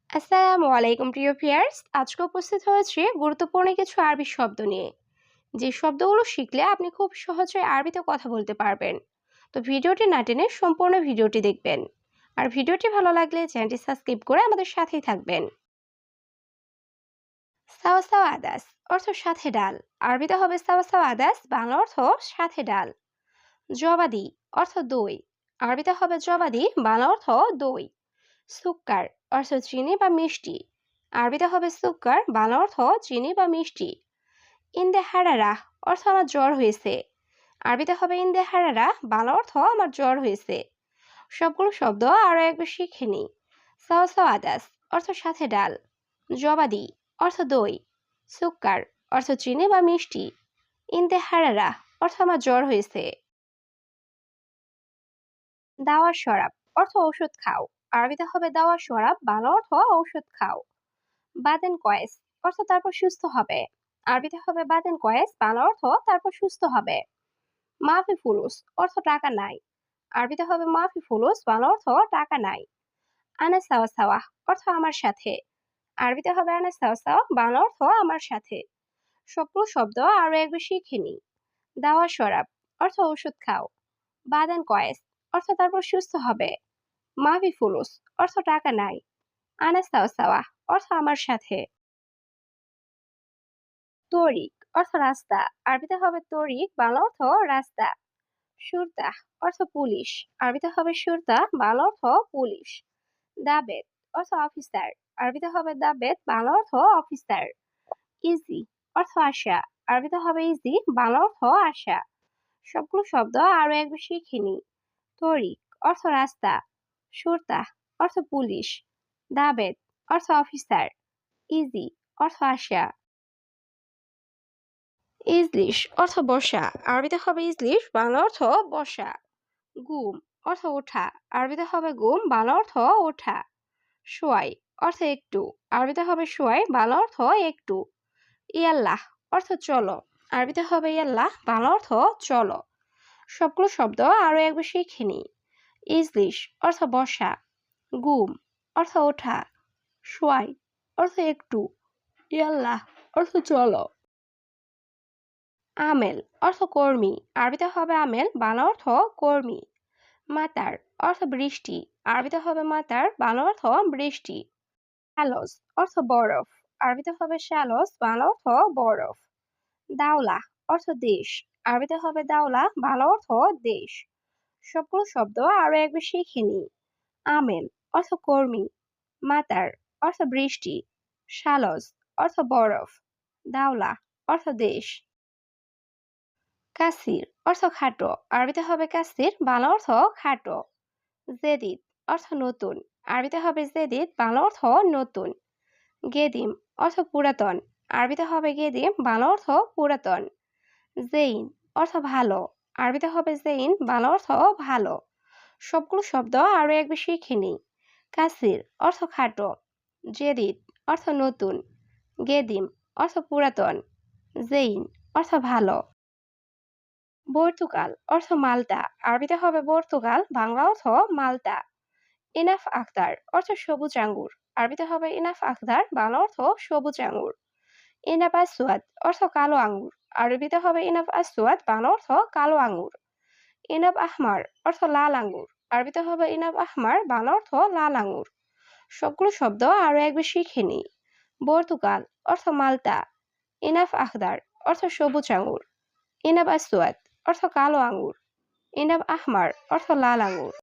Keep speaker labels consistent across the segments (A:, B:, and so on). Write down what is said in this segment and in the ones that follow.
A: আসসালামু আলাইকুম প্রিয় ভিউয়ার্স, আজকে উপস্থিত হয়েছি গুরুত্বপূর্ণ কিছু আরবি শব্দ নিয়ে, যে শব্দগুলো শিখলে আপনি খুব সহজে আরবিতে কথা বলতে পারবেন। তো ভিডিওটি না টেনে সম্পূর্ণ ভিডিওটি দেখবেন। আর ভিডিওটি ভালো লাগলে চ্যানেলটি সাবস্ক্রাইব করে আমাদের সাথেই থাকবেন। সাওয়া সাওয়া আদাস অর্থ সাথে ডাল। আরবিতে হবে সাওয়া সাওয়া আদাস, বাংলা অর্থ সাথে ডাল। জবাদি অর্থ দই। আরবিতে হবে জবাদি, বাংলা অর্থ দই। সুক্কার অর্থ চিনি বা মিষ্টি। আরবিতে হবে সুক্কার, বাংলা অর্থ চিনি বা মিষ্টি। ইন্দে হারারা অর্থ আমার জ্বর হয়েছে। আরবিতে হবে ইন্দে হারারা, বাংলা অর্থ আমার জ্বর হয়েছে। সবগুলো শব্দ আরো একবার শিখে নিই। সাওয়া সাওয়া আদাস অর্থ সাথে ডাল। জবাদি অর্থ দই। সুক্কার অর্থ চিনি বা মিষ্টি। ইন্দে হারারা অর্থ আমার জ্বর হয়েছে। দাওয়া শরাব অর্থ ঔষধ খাও। আরবিতে হবে দাওয়া শরাব, বাংলা অর্থ ঔষধ খাও। বাদেন কয়েস অর্থ তারপর সুস্থ হবে। আরবিতে হবে বাদেন কয়েস, বাংলা অর্থ তারপর সুস্থ হবে। মাফি ফুলুস অর্থ টাকা নাই। আরবিতে হবে মাফি ফুলুস, বাংলা অর্থ টাকা নাই। আনা সাওয়া সাওয়া অর্থ আমার সাথে। আরবিতে হবে আনা সাওয়া সাওয়া, বাংলা অর্থ আমার সাথে। সবগুলো শব্দ আরো একবার শিখে নি। দাওয়া শরাব অর্থ ঔষধ খাও। বাদেন কয়েস অর্থ তারপর সুস্থ হবে। মাফি ফুলুস অর্থ টাকা নাই। আনা সাওয়া সাওয়া অর্থ আমার সাথে। তরিক অর্থ রাস্তা। আরবিতে হবে তরিক, বাংলা অর্থ রাস্তা। সুরতা অর্থ পুলিশ। আরবিতে হবে সুরতা, বাংলা অর্থ পুলিশ। দাবেত অর্থ অফিসার। আরবিতে হবে দাবেত, বাংলা অর্থ অফিসার। ইজি অর্থ আশা। আরবিতে হবে ইজি, বাংলা অর্থ আশা। সবগুলো শব্দ আরো একবার শিখে নি। তরিক অর্থ রাস্তা। সুরতা অর্থ পুলিশ। দাবেত অর্থ অফিসার। ইজি অর্থ আশা। ইজলিশ অর্থ বসা। আরবিতে হবে ইজলিশ, বাংলা অর্থ বসা। গুম অর্থ ওঠা। আরবিতে হবে গুম, বাংলা অর্থ ওঠা। সোয়াই অর্থ একটু। আরবিতে হবে সোয়াই, বাংলা অর্থ একটু। ইয়াল্লাহ অর্থ চলো। আরবিতে হবে ইয়াল্লাহ, বাংলা অর্থ চলো। সবগুলো শব্দ আরো একবার শিখে নি। ইজলিশ অর্থ বসা। গুম অর্থ ওঠা। সোয়াই অর্থ একটু। ইয়াল্লাহ অর্থ চলো। আমেল অর্থ কর্মী। আরবিতে হবে আমেল, বাংলা অর্থ কর্মী। মাতার অর্থ বৃষ্টি। আরবিতে হবে মাতার, বাংলা অর্থ বৃষ্টি। শ্যালস অর্থ বরফ। আরবিতে হবে শ্যালস, বাংলা অর্থ বরফ। দাওলা অর্থ দেশ। আরবিতে হবে দাওলা, বাংলা অর্থ দেশ। সবগুলো শব্দ আরো একবার শিখে নি। আমেল অর্থ কর্মী। মাতার অর্থ বৃষ্টি। শ্যালস অর্থ বরফ। দাওলা অর্থ দেশ। কাসির অর্থ খাটো। আরবিতে হবে কাসির, বাংলা অর্থ খাটো। জেদিদ অর্থ নতুন। আরবিতে হবে জেদিদ, বাংলা অর্থ নতুন। গেদিম অর্থ পুরাতন। আরবিতে হবে গেদিম, বাংলা অর্থ পুরাতন। জেইন অর্থ ভালো। আরবিতে হবে জেইন, বাংলা অর্থ ভালো। সবগুলো শব্দ আরো একবার শিখে নিই। কাসির অর্থ খাটো। জেদিদ অর্থ নতুন। গেদিম অর্থ পুরাতন। জেইন অর্থ ভালো। পর্তুগাল অর্থ মাল্টা। আরবিতে হবে পর্তুগাল, বাংলা অর্থ মাল্টা। ইনাফ আখতার অর্থ সবুজ আঙ্গুর। আরবিতে হবে ইনাফ আখতার, বাংলা অর্থ সবুজ আঙ্গুর। ইনাফ আসওয়াদ অর্থ কালো আঙ্গুর। আরবিতে হবে ইনাফ আসওয়াদ, বাংলা অর্থ কালো আঙ্গুর। ইনাফ আহমার অর্থ লাল আঙ্গুর। আরবিতে হবে ইনাফ আহমার, বাংলা অর্থ লাল আঙ্গুর। সবগুলো শব্দ আরো একবার শিখে নিই। পর্তুগাল অর্থ মাল্টা। ইনাফ আখদার অর্থ সবুজ আঙ্গুর। ইনাফ আসওয়াদ অর্থ কালো আঙ্গুর। ইনাফ আহমার অর্থ লাল আঙ্গুর।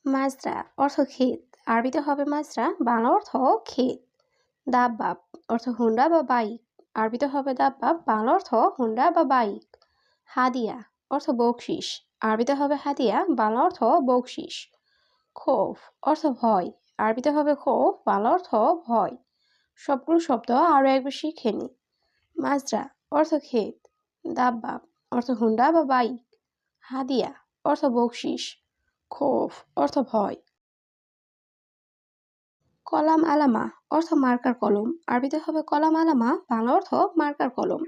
A: মাজরা অর্থ ক্ষেত। আরবিতে হবে মাজরা, বাংলা অর্থ ক্ষেত। দাব্বাব অর্থ হুন্ডা বা বাইক। আরবিতে হবে দাব্বাব, বাংলা অর্থ হুন্ডা বা বাইক। হাদিয়া অর্থ বকশিস। আরবিতে হবে হাদিয়া, বাংলা অর্থ বকশিস। খৌফ অর্থ ভয়। আরবিতে হবে খৌফ, বাংলা অর্থ ভয়। সবগুলো শব্দ আরো একবার শিখে নি। মাজরা অর্থ ক্ষেত। দাব্বাব অর্থ হুন্ডা বা বাইক। হাদিয়া অর্থ বকশিস। খৌফ অর্থ ভয়। কলাম আলামা অর্থ মার্কার কলম। আরবিতে হবে কলাম আলামা, বাংলা অর্থ মার্কার কলম।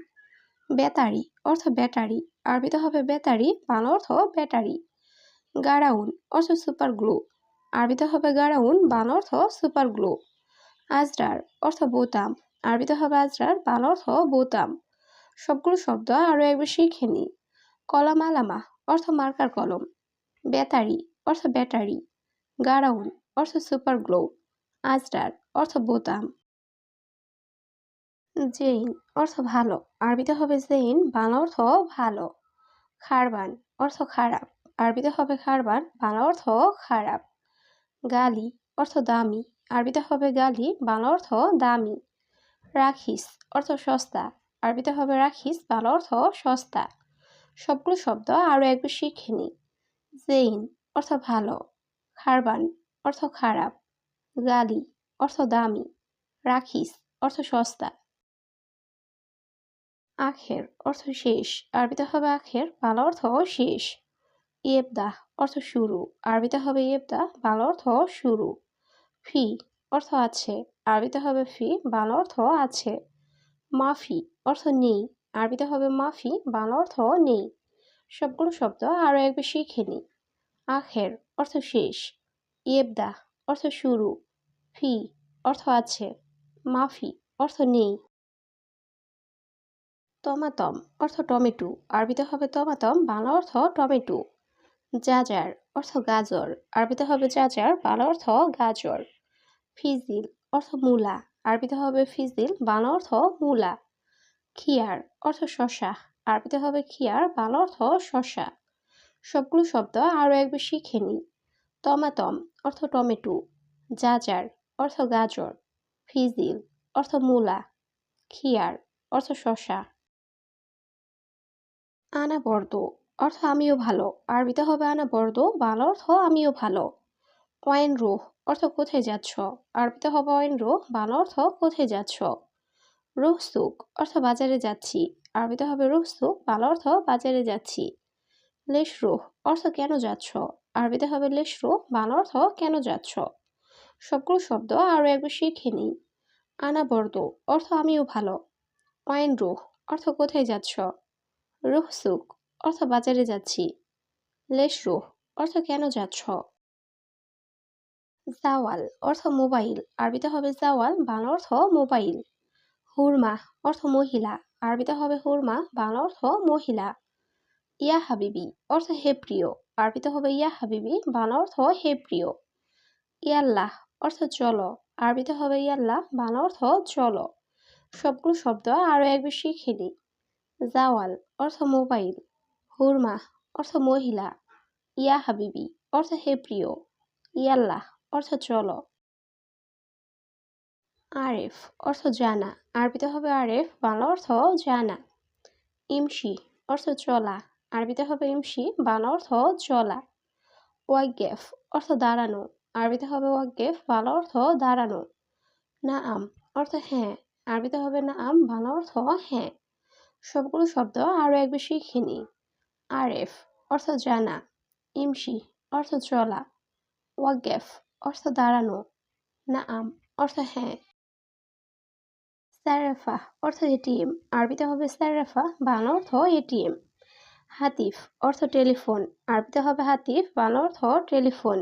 A: বেতারি অর্থ ব্যাটারি। আরবিতে হবে বেতারি, বাংলা অর্থ ব্যাটারি। গারাউন অর্থ সুপার গ্লু। আরবিতে হবে গারাউন, বাংলা অর্থ সুপার গ্লু। আজরার অর্থ বোতাম, আরবিতে হবে আজরার, বাংলা অর্থ বোতাম। সবগুলো শব্দ আরো একবার শিখে নি। কলম আলামা অর্থ মার্কার কলম। বেতারি অর্থ ব্যাটারি। গারাউন অর্থ সুপার গ্লো। আজরার অর্থ বোতাম। জেইন অর্থ ভালো, আরবিতে হবে জেইন, বাংলা অর্থ ভালো। খারবান অর্থ খারাপ, আরবিতে হবে খারবান, বাংলা অর্থ খারাপ। গালি অর্থ দামি, আরবিতে হবে গালি, বাংলা অর্থ দামি। রাখিস অর্থ সস্তা, আরবিতে হবে রাখিস, বাংলা অর্থ সস্তা। সবগুলো শব্দ আরো একবার শিখে নি। জেইন অর্থ ভালো, খারবান অর্থ খারাপ, গালি অর্থ দামি, রাখিস অর্থ সস্তা। আখের অর্থ শেষ, আরবিতে হবে আখের, বাংলা অর্থ শেষ। ইয়েবদা অর্থ শুরু, আরবিতে হবে ইয়েবদা, বাংলা অর্থ শুরু। ফি অর্থ আছে, আরবিতে হবে ফি, বাংলা অর্থ আছে। মাফি অর্থ নেই, আরবিতে হবে মাফি, বাংলা অর্থ নেই। সবগুলো শব্দ আরো একবার শিখে নি। আখের অর্থ শেষ, ইয়েবদা অর্থ শুরু, ফি অর্থ আছে, মাফি অর্থ নেই। তমাতম অর্থ টমেটো, আরবিতে হবে তমাতম, বাংলা অর্থ টমেটো। জাজার অর্থ গাজর, আরবিতে হবে জাজার, বাংলা অর্থ গাজর। ফিজিল অর্থ মূলা, আরবিতে হবে ফিজিল, বাংলা অর্থ মূলা। খিয়ার অর্থ শসা, আরবিতে হবে খিয়ার, বাংলা অর্থ শসা। সবগুলো শব্দ আরো একবার শিখে নি। তমাতম অর্থ টমেটো। জাজার অর্থ গাজর। ফিজিল অর্থ মূলা। খিয়ার অর্থ শসা। আনাবর্দ অর্থ আমিও ভালো, আরবিতে হবে আনাবর্দ, বাংলা অর্থ আমিও ভালো। ওয়াইন রুহ অর্থ কোথায় যাচ্ছ, আরবিতে হবে ওয়াইন রুহ, বাংলা অর্থ কোথায় যাচ্ছ। রুহসুক অর্থ বাজারে যাচ্ছি, আরবিতে হবে রুহসুক, বাংলা অর্থ বাজারে যাচ্ছি। লেশরুহ অর্থ কেন যাচ্ছ, আরবিতে হবে লেশরুহ, বাংলা অর্থ কেন যাচ্ছ। সবগুলো শব্দ আরো একবার শিখে নিই। আনাবর্দ অর্থ আমিও ভালো। ওয়াইন রুহ অর্থ কোথায় যাচ্ছ। রুহসুক অর্থ বাজারে যাচ্ছি। লেশরুহ অর্থ কেন যাচ্ছ। জাওয়াল অর্থ মোবাইল, আরবিতে হবে জাওয়াল, বাংলা অর্থ মোবাইল। হুরমা অর্থ মহিলা, আরবিতে হবে হুরমা, বাংলা অর্থ মহিলা। ইয়া হাবিবি অর্থ হে প্রিয়, আরবিতে হবে ইয়া হাবিবি, বাংলা অর্থ হে প্রিয়। ইয়াল্লাহ অর্থ চলো, আরবিতে হবে ইয়াল্লাহ, বাংলা অর্থ চলো। সবগুলো শব্দ আরো একবার শিখে নিই। জাওয়াল অর্থ মোবাইল। হুরমা অর্থ মহিলা। ইয়া হাবিবি অর্থ হে প্রিয়। ইয়াল্লাহ অর্থ চলো। আরেফ অর্থ জানা, আরবিতে হবে আরেফ, বাংলা অর্থ জানা। ইমসি অর্থ চলা, আরবিতে হবে ইমসি, বাংলা অর্থ চলা। ওয়াকগেফ অর্থ দাঁড়ানো, আরবিতে হবে ওয়াকগেফ, বাংলা অর্থ দাঁড়ানো। নাআম অর্থ হ্যাঁ, আরবিতে হবে নাআম, বাংলা অর্থ হ্যাঁ। সবগুলো শব্দ আরো একবার শিখে নিই। আরেফ অর্থ জানা। ইমসি অর্থ চলা। ওয়াকগেফ অর্থ দাঁড়ানো। নাআম অর্থ হ্যাঁ। সারাফা অর্থ এটিএম, আরবিতে হবে সারাফা, বাংলা অর্থ এটিএম। হাতিফ অর্থ টেলিফোন, আরবিতে হবে হাতিফ, বাংলা অর্থ টেলিফোন।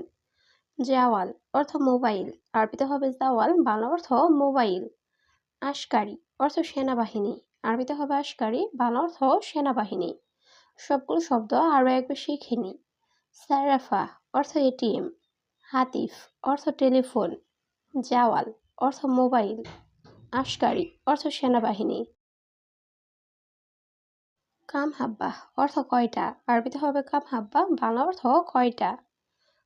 A: জাওয়াল অর্থ মোবাইল, আরবিতে হবে জাওয়াল, বাংলা অর্থ মোবাইল। আশকারি অর্থ সেনাবাহিনী, আরবিতে হবে আশকারি, বাংলা অর্থ সেনাবাহিনী। সবগুলো শব্দ আরো একবার শিখে নি। সারাফা অর্থ এটিএম। হাতিফ অর্থ টেলিফোন। জাওয়াল অর্থ মোবাইল। আশকারি অর্থ সেনাবাহিনী। কাম হাব্বা অর্থ কয়টা, আরবিতে হবে কাম হাব্বা, বাংলা অর্থ কয়টা।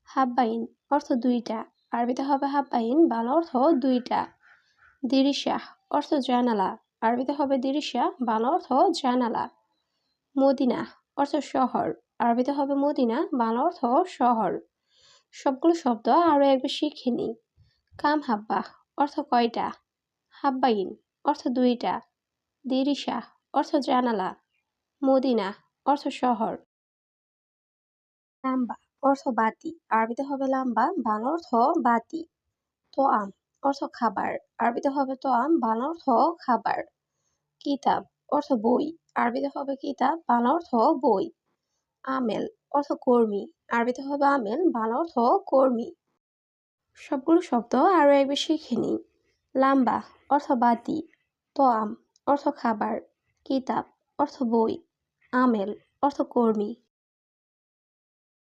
A: হাব্বাইন অর্থ দুইটা, আরবিতে হবে হাব্বাইন, বাংলা অর্থ দুইটা। দিরিশাহ অর্থ জানালা, আরবিতে হবে দিরিশা, বাংলা অর্থ জানালা। মদিনা অর্থ শহর, আরবিতে হবে মদিনা, বাংলা অর্থ শহর। সবগুলো শব্দ আরো একবার শিখে নিই। কাম হাব্বা অর্থ কয়টা। হাব্বাইন অর্থ দুইটা। দিরিশা অর্থ জানালা। মদিনা অর্থ শহর। লাম্বা অর্থ বাতি, আরবিতে হবে লাম্বা, বাংলা অর্থ বাতি। তোআম অর্থ খাবার, আরবিতে হবে তোআম, বাংলা অর্থ খাবার। কিতাব অর্থ বই, আরবিতে হবে কিতাব, বাংলা অর্থ বই। আমেল অর্থ কর্মী, আরবিতে হবে আমেল, বাংলা অর্থ কর্মী। সবগুলো শব্দ আরও একবার শিখে নিই। লাম্বা অর্থ বাতি, তোয়াম অর্থ খাবার, কিতাব অর্থ বই, আমেল অর্থ কর্মী।